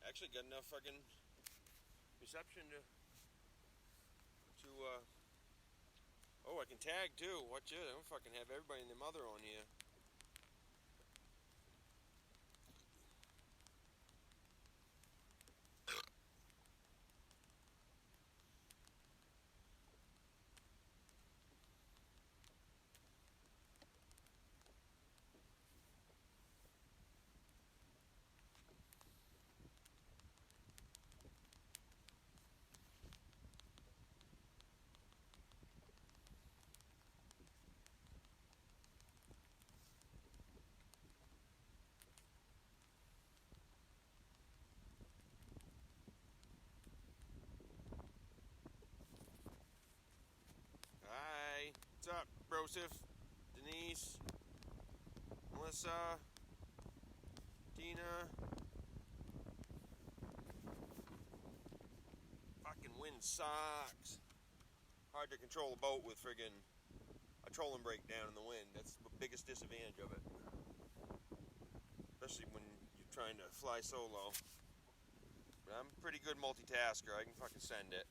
actually got enough fucking reception to oh, I can tag too. Watch it. I'm fucking have everybody and their mother on here. Hi. What's up, Broseph? Denise? Melissa? Tina? Fucking wind sucks. Hard to control a boat with friggin' a trolling brake down in the wind. That's the biggest disadvantage of it. Especially when you're trying to fly solo. But I'm a pretty good multitasker. I can fucking send it.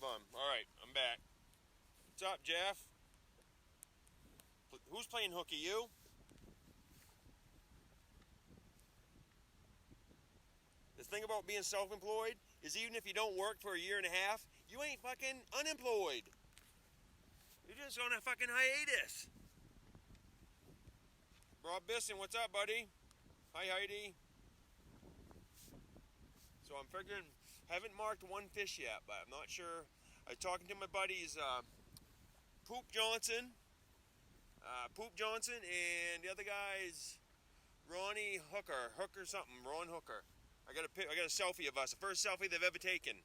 Hold on. Alright, I'm back. What's up, Jeff? Who's playing hooky, you? The thing about being self-employed is even if you don't work for a year and a half, you ain't fucking unemployed. You're just on a fucking hiatus. Rob Bisson, what's up, buddy? Hi, Heidi. So I'm figuring, haven't marked one fish yet, but I'm not sure. I was talking to my buddies, Poop Johnson, and the other guy's Ronnie Hooker something, Ron Hooker. I got a selfie of us, the first selfie they've ever taken.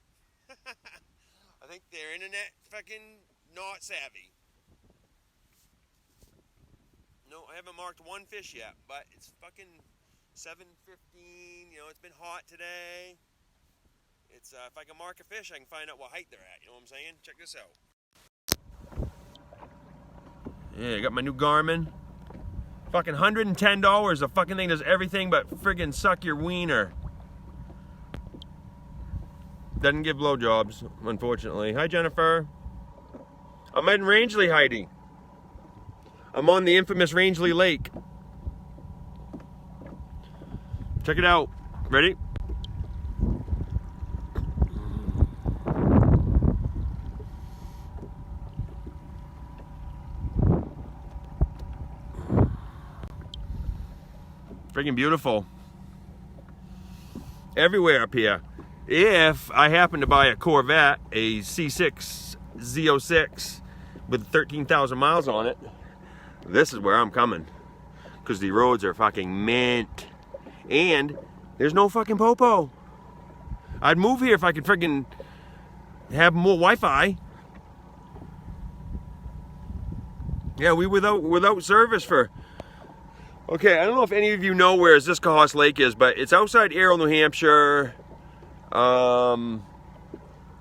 I think they're internet fucking not savvy. No, I haven't marked one fish yet, but it's fucking 7:15. You know, it's been hot today. It's if I can mark a fish, I can find out what height they're at. You know what I'm saying? Check this out. Yeah, I got my new Garmin. Fucking $110. The fucking thing does everything but friggin' suck your wiener. Doesn't give blowjobs, unfortunately. Hi, Jennifer. I'm in Rangeley, Heidi. I'm on the infamous Rangeley Lake. Check it out. Ready? Freaking beautiful. Everywhere up here. If I happen to buy a Corvette, a C6 Z06 with 13,000 miles on it, this is where I'm coming. Because the roads are fucking mint. And there's no fucking popo. I'd move here if I could friggin' have more Wi-Fi. Yeah, we without service for... Okay, I don't know if any of you know where Ziskahos Lake is, but it's outside Errol, New Hampshire.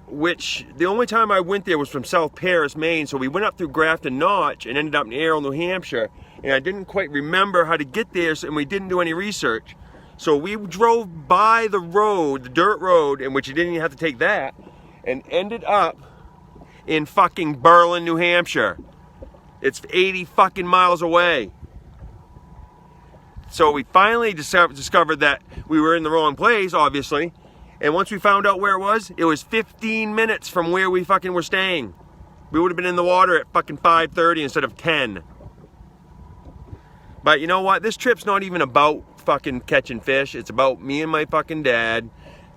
Which the only time I went there was from South Paris, Maine. So we went up through Grafton Notch and ended up in Errol, New Hampshire. And I didn't quite remember how to get there, and we didn't do any research. So we drove by the road, the dirt road, in which you didn't even have to take that, and ended up in fucking Berlin, New Hampshire. It's 80 fucking miles away. So we finally discovered that we were in the wrong place, obviously. And once we found out where it was 15 minutes from where we fucking were staying. We would have been in the water at fucking 5:30 instead of 10. But you know what? This trip's not even about fucking catching fish. It's about me and my fucking dad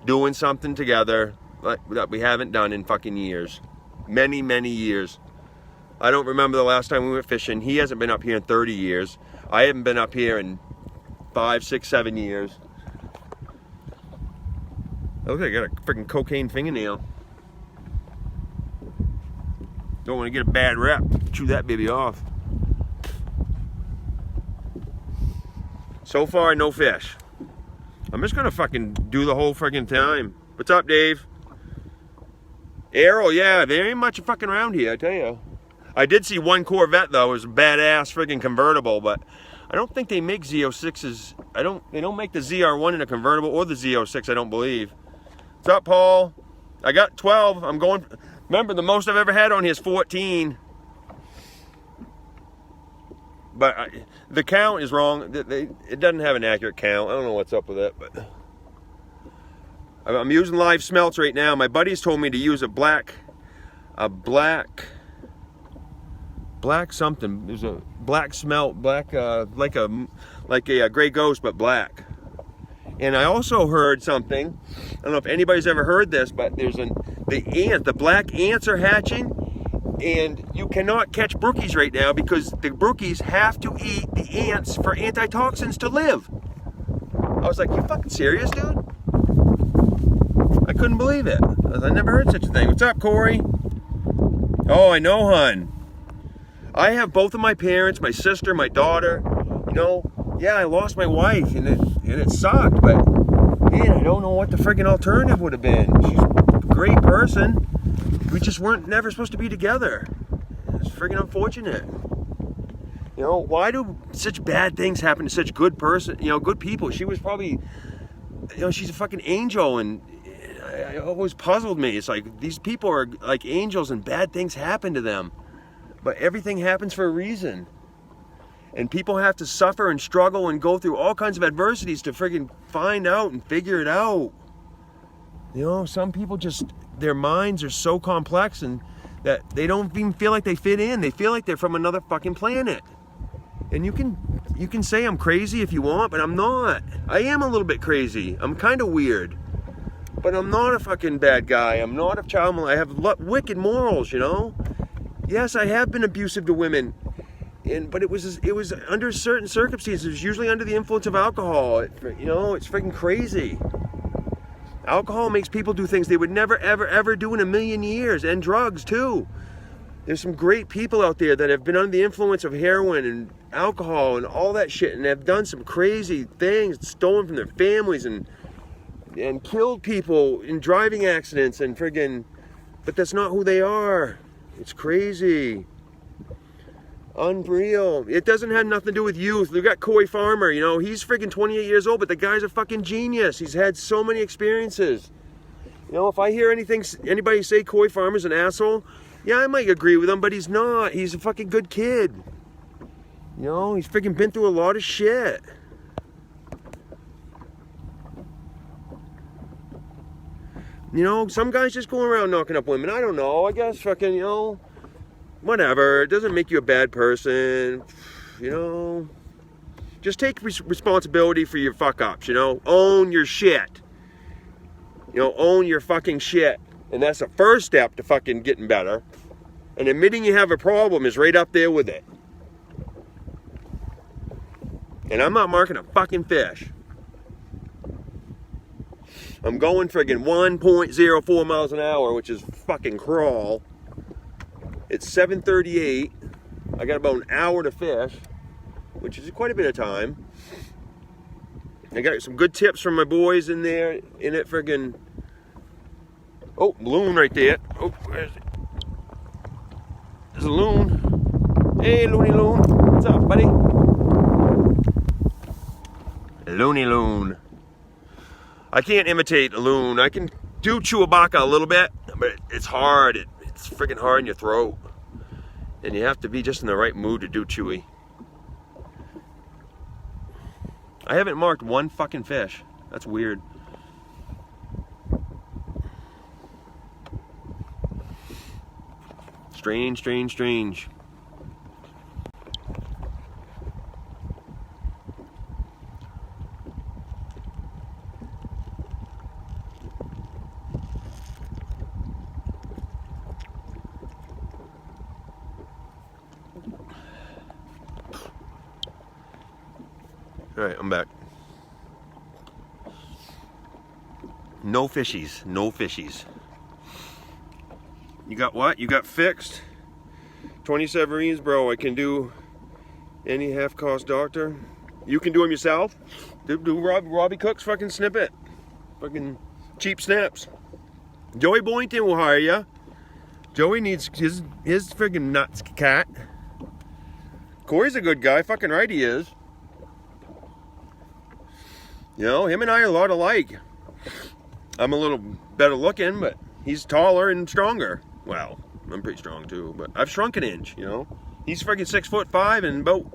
doing something together that we haven't done in fucking years. Many, many years. I don't remember the last time we went fishing. He hasn't been up here in 30 years. I haven't been up here in 5, 6, 7 years. Looks like I got a freaking cocaine fingernail. Don't want to get a bad rep. Chew that baby off. So far, no fish. I'm just gonna fucking do the whole freaking time. What's up, Dave? Arrow, yeah, there ain't much fucking around here, I tell you. I did see one Corvette though. It was a badass freaking convertible, but I don't think they make Z06s. They don't make the ZR1 in a convertible or the Z06, I don't believe. What's up, Paul? I got 12. I'm going. Remember, the most I've ever had on here is 14. But the count is wrong. It doesn't have an accurate count. I don't know what's up with it, but I'm using live smelts right now. My buddies told me to use a black something. There's a black smelt, like a Grey Ghost, but black. And I also heard something. I don't know if anybody's ever heard this, but there's the black ants are hatching. And you cannot catch brookies right now because the brookies have to eat the ants for antitoxins to live. I was like, you fucking serious, dude? I couldn't believe it. I never heard such a thing. What's up, Corey? Oh, I know, hun. I have both of my parents, my sister, my daughter. You know, yeah, I lost my wife and it sucked, but man, I don't know what the friggin' alternative would have been. She's a great person. We just weren't never supposed to be together. It's freaking unfortunate. You know, why do such bad things happen to such good people? She was probably, she's a fucking angel, and it always puzzled me. It's like, these people are like angels and bad things happen to them. But everything happens for a reason. And people have to suffer and struggle and go through all kinds of adversities to friggin' find out and figure it out. You know, some people just, their minds are so complex and that they don't even feel like they fit in. They feel like they're from another fucking planet. And you can say I'm crazy if you want, but I'm not. I am a little bit crazy. I'm kind of weird. But I'm not a fucking bad guy. I'm not a child molester. I have wicked morals, you know? Yes, I have been abusive to women. But it was under certain circumstances. It was usually under the influence of alcohol. It's freaking crazy. Alcohol makes people do things they would never, ever, ever do in a million years. And drugs, too. There's some great people out there that have been under the influence of heroin and alcohol and all that shit, and have done some crazy things, stolen from their families and killed people in driving accidents and friggin', but that's not who they are. It's crazy. Unreal. It doesn't have nothing to do with youth. We've got Coy Farmer, he's friggin' 28 years old, but the guy's a fucking genius. He's had so many experiences. If I hear anybody say Coy Farmer's an asshole, yeah, I might agree with him, but he's not. He's a fucking good kid. He's friggin' been through a lot of shit. Some guys just go around knocking up women. I don't know. I guess fucking, whatever. It doesn't make you a bad person. Just take responsibility for your fuck ups, Own your shit. Own your fucking shit. And that's the first step to fucking getting better. And admitting you have a problem is right up there with it. And I'm not marking a fucking fish. I'm going friggin' 1.04 miles an hour, which is fucking crawl. It's 7:38. I got about an hour to fish, which is quite a bit of time. I got some good tips from my boys in there, in it friggin'. Oh, loon right there. Oh, where is it? There's a loon. Hey, loony loon. What's up, buddy? Loony loon. I can't imitate a loon. I can do Chewbacca a little bit, but it's hard. It's freaking hard in your throat. And you have to be just in the right mood to do Chewy. I haven't marked one fucking fish. That's weird. Strange, strange, strange. All right, I'm back. No fishies, no fishies. You got what? You got fixed? 27 Marines, bro. I can do any half-cost doctor. You can do them yourself. Do Robbie Cook's fucking snippet. Fucking cheap snaps. Joey Boynton will hire ya. Joey needs his friggin' nuts cat. Corey's a good guy. Fucking right he is. You know, him and I are a lot alike. I'm a little better looking, but he's taller and stronger. Well, I'm pretty strong too, but I've shrunk an inch, you know. He's freaking 6'5" and about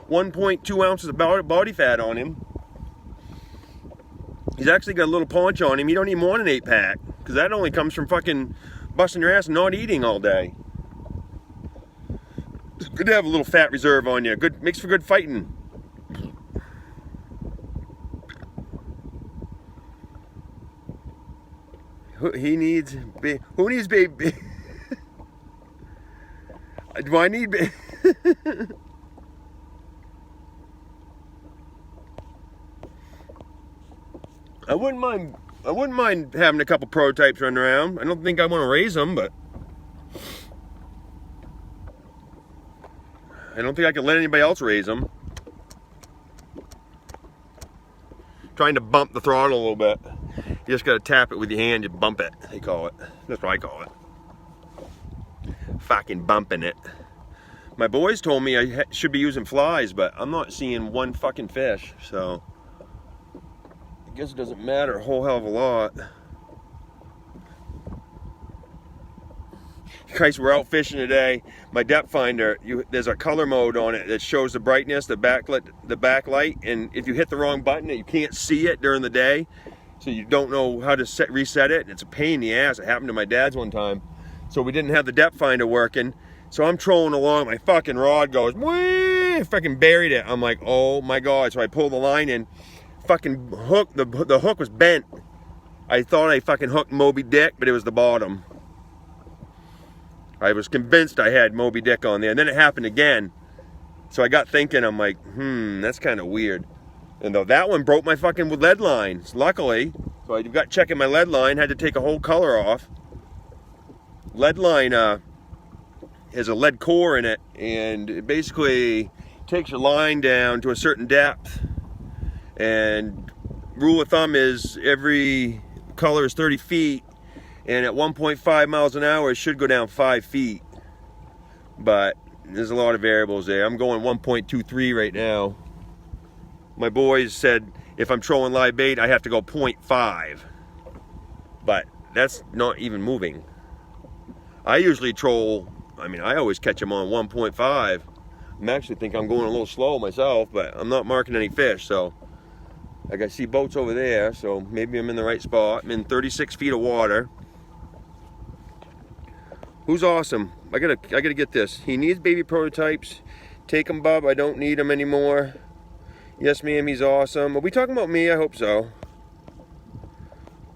1.2 ounces of body fat on him. He's actually got a little paunch on him. He don't even want an 8-pack, because that only comes from fucking busting your ass and not eating all day. It's good to have a little fat reserve on you. Good, makes for good fighting. Who needs baby? Do I need baby? I wouldn't mind having a couple prototypes running around. I don't think I want to raise them, but I don't think I can let anybody else raise them. Trying to bump the throttle a little bit. You just gotta tap it with your hand, you bump it, they call it. That's what I call it. Fucking bumping it. My boys told me I should be using flies, but I'm not seeing one fucking fish, so I guess it doesn't matter a whole hell of a lot. Guys, we're out fishing today. My depth finder, there's a color mode on it that shows the brightness, the backlight, and if you hit the wrong button, you can't see it during the day, so you don't know how to reset it. It's a pain in the ass. It happened to my dad's one time. So we didn't have the depth finder working. So I'm trolling along, my fucking rod goes, whee, fucking buried it. I'm like, oh my God. So I pull the line in, fucking hook, the hook was bent. I thought I fucking hooked Moby Dick, but it was the bottom. I was convinced I had Moby Dick on there, and then it happened again. So I got thinking, I'm like, that's kind of weird. And though that one broke my fucking lead line, luckily. So I got checking my lead line, had to take a whole color off. Lead line has a lead core in it, and it basically takes your line down to a certain depth. And rule of thumb is every color is 30 feet, and at 1.5 miles an hour it should go down 5 feet. But there's a lot of variables there. I'm going 1.23 right now. My boys said if I'm trolling live bait, I have to go 0.5. But that's not even moving. I usually troll, I always catch them on 1.5. I actually think I'm going a little slow myself, but I'm not marking any fish, so I see boats over there, so maybe I'm in the right spot. I'm in 36 feet of water. Who's awesome? I gotta get this. He needs baby prototypes. Take them, bub. I don't need them anymore. Yes, ma'am, he's awesome. Are we talking about me? I hope so.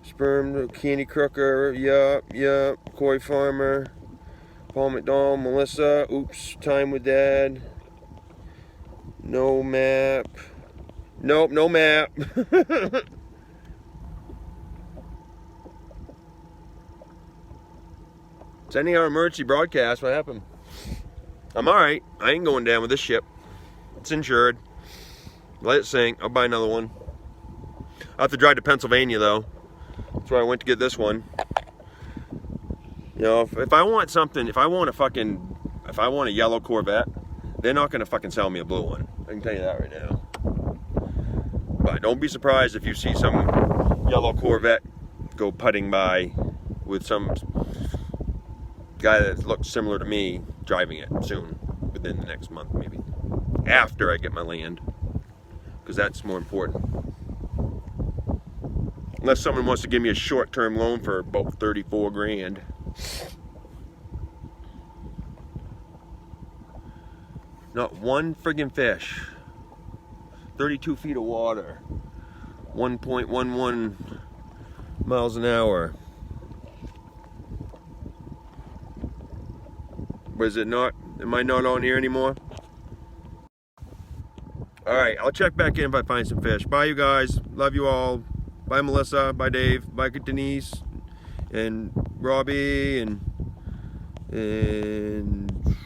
Sperm, Candy Crooker, yup. Corey Farmer, Paul McDonald, Melissa, oops, Time with Dad. No map. Nope, no map. Sending our emergency broadcast, what happened? I'm alright. I ain't going down with this ship. It's insured. Let it sink. I'll buy another one. I'll have to drive to Pennsylvania though. That's where I went to get this one. You know, if I want something, if I want a yellow Corvette, they're not gonna fucking sell me a blue one. I can tell you that right now. But don't be surprised if you see some yellow Corvette go putting by with some guy that looks similar to me driving it soon, within the next month maybe, after I get my land, because that's more important. Unless someone wants to give me a short-term loan for about 34 grand. Not one friggin' fish. 32 feet of water. 1.11 miles an hour. Was it not? Am I not on here anymore? Alright, I'll check back in if I find some fish. Bye, you guys. Love you all. Bye, Melissa. Bye, Dave. Bye, Denise. And Robbie. And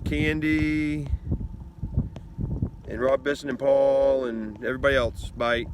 Candy. And Rob Bisson and Paul. And everybody else. Bye.